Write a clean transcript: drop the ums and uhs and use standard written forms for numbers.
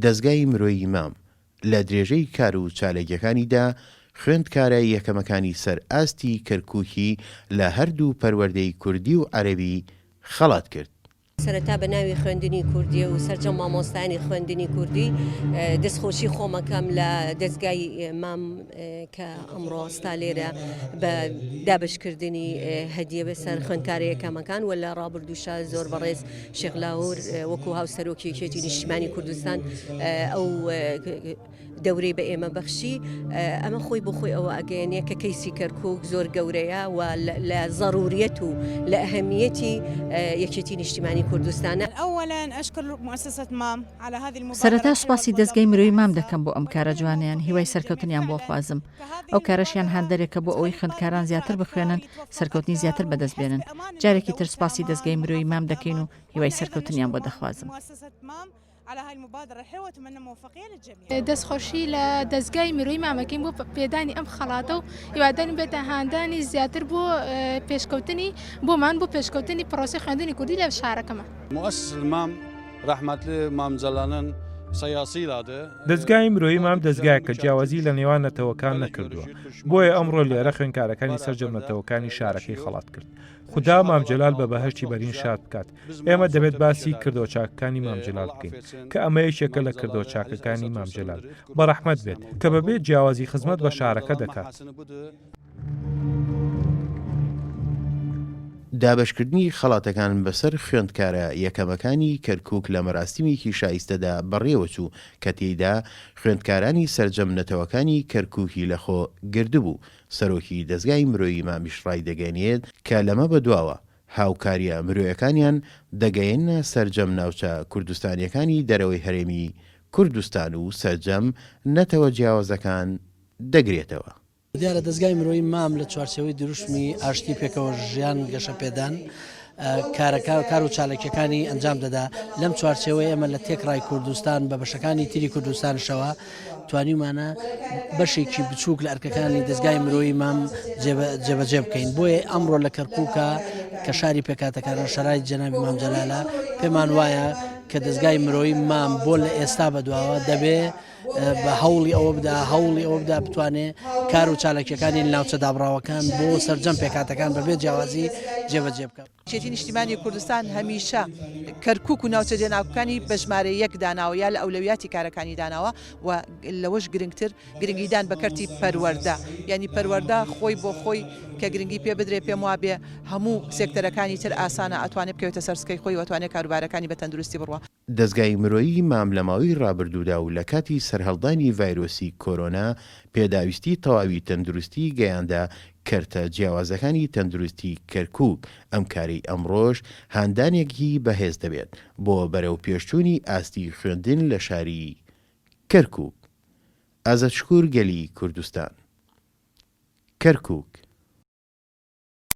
دەستگای مرۆیی مام لە درێژەی کار و چالێکیەکانیدا خوێندکارە یەکەمەکانی سەر ئاستی کەرکووکی لە هەردوو پەروەردەی کوردی و عەرەبی خەڵات کرد. سەرەتا بە ناوی خوێندنی کوردی و سەرجەم مامۆستایانی خوێندنی کوردی دەستخۆشی خۆمەکەم لە دەستگای مام کە ئەمڕۆ ئەستا لێرە بە دابشکردنی هەدیە بەسەر خوێندکارە یەکەمەکان و لە ڕابردووشە زۆر بەڕێز شێخ لاهور وەکو هاوسەرۆکی یەکێتی نیشتیمانی کوردستان ئەو دەورەی بە ئێمە بەخشی ئەمە خۆی بۆ خۆی ئەوە ئەگەیەنێ کە کەیسی کەرکووک زۆر گەورەیە و لە ضرورەت و لە ئەهەمیەتی یەکێتی نیشتیمانی کوردستانە. سەرەتا سوپاسی دەستگای مرۆیی مام دەکەم بۆ ئەم کارە جوانیان هیوای سەرکەوتنیان بۆ خوازم. ئەو کارەشیان هەندێکە بۆ ئەوەی خوێندکاران زیاتر بخوێنن سەرکەوتنی زیاتر بەدەست بێنن. جارێکی تر سوپاسی دەستگای مرۆیی مام دەکەین و هیوای سەرکەوتنیان بۆ دەخوازم. على هاي المبادرة الحلوة وأتمنى موفقية للجميع. دەستخۆشی لە دەستگای مرۆیی مامەکەین بۆ پێدانی ئەم خەڵاتە و هیوادارین بێتە هاندانی زیاتر بۆ پێشکەوتنی بۆمان بۆ پێشکەوتنی پرۆسی خوێندنی کوردی لە شارەکەمە. مؤسس المام رحمەتلی مام جەلانن دەستگای مرۆیی مام دەستگایە کە جیاوازی لە نێوان نەتەوەکان نەکردووە بۆیە ئەمڕۆ لێرە خوێندکارەکانی سەرجەم نەتەوەکانی شارەکەی خەڵات کرد. خدا مام جەلال بە بەهەشتی بەرین شاد بکات. ئێمە دەبێت باسی کردەوە چاکەکانی مام جەلال بکەین کە ئەمە یەکێکە لە کردەوە چاکەکانی مام جەلال بە ڕەحمەت بێت کە بەبێ جیاوازی خزمەت بە شارەکە دەکات. دابشکردنی خەڵاتەکان بەسەر خوێندکارە یەکەمەکانی کەرکووک لە مەراسیمێکی شایستەدا بەڕێوەچوو کە تێیدا خوێندکارانی سەرجەم نەتەوەکانی کەرکووکی لەخۆ گردبوو. سەرۆکی دەستگای مرۆیی مامیش ڕای دەگەێنێت کە لەمە بەدواوە هاوکاریە مرۆیەکانیان دەگەیەنە سەرجەم ناوچە کوردستانیەکانی دەرەوەی هەرێمی کوردستان و سەرجەم نەتەوە جیاوازەکان دەگرێتەوە. دیارە دەستگای مرۆیی مام لە چوارچێوەی دروشمی ئاشتی پێکەوە ژیان گەشە پێدان کار و چالێکیەکانی ئەنجام دەدا. لەم چوارچێوەی ئەمە لە تێکڕای کوردستان بە بەشەکانی تری کوردستانشەوە توانیمانە بەشێکی بچووک لە ئەرکەکانی دەستگای مرۆیی مام جێبەجێ بکەین. بۆیە ئەمڕۆ لە کەرکووکە کە شاری پێکاتەکانە شەرای جەنابی مام جەلالە پێمان وایە کە دەستگای مرۆیی مام بۆ لە ئێستا بەدواوە دەبێ بە هەوڵی ئەوە بدا بتوانێت کار و چالێکیەکانی ناوچە دابڕاوەکان بۆ سەرجەم پێکاتەکان بەبێ جیاوازی جێبەجێ بکات. یەکێتی نیشتیمانی کوردستان هەمیشە کەرکووک و ناوچە دێناوەکانی بە ژمارە یەک داناوە یا لە ئەولەویاتی کارەکانی داناوە و لەوەش گرنگتر گرنگیدان بە کەرتی پەروەردە، یعنی پەروەردە خۆی بۆ خۆی کە گرنگی پێ بدرێ پێم وابێ هەموو سێکتەرەکانی تر ئاسانە ئەتوانێت بکەوێتە سەرسکەی خۆی وەتوانێت کاروبارەکانی بە تەندروستی بڕوە. دەستگای مرۆیی مام لە ماوەی ڕابردوودا و لە کاتی سەرهەڵدانی ڤایرۆسی کۆرۆنا پێداویستی تەواوی تەندروستی گەیاندا کەرتە جیاوازەکانی تەندروستی کەرکووک. ئەم کاری ئەمڕۆژ هاندانێکی بەهێز دەبێت بۆ بەرەو پێشچوونی ئاستی خوێندن لە شاری کەرکووک. ئازادشکوور گەلی کوردستان، کەرکووک.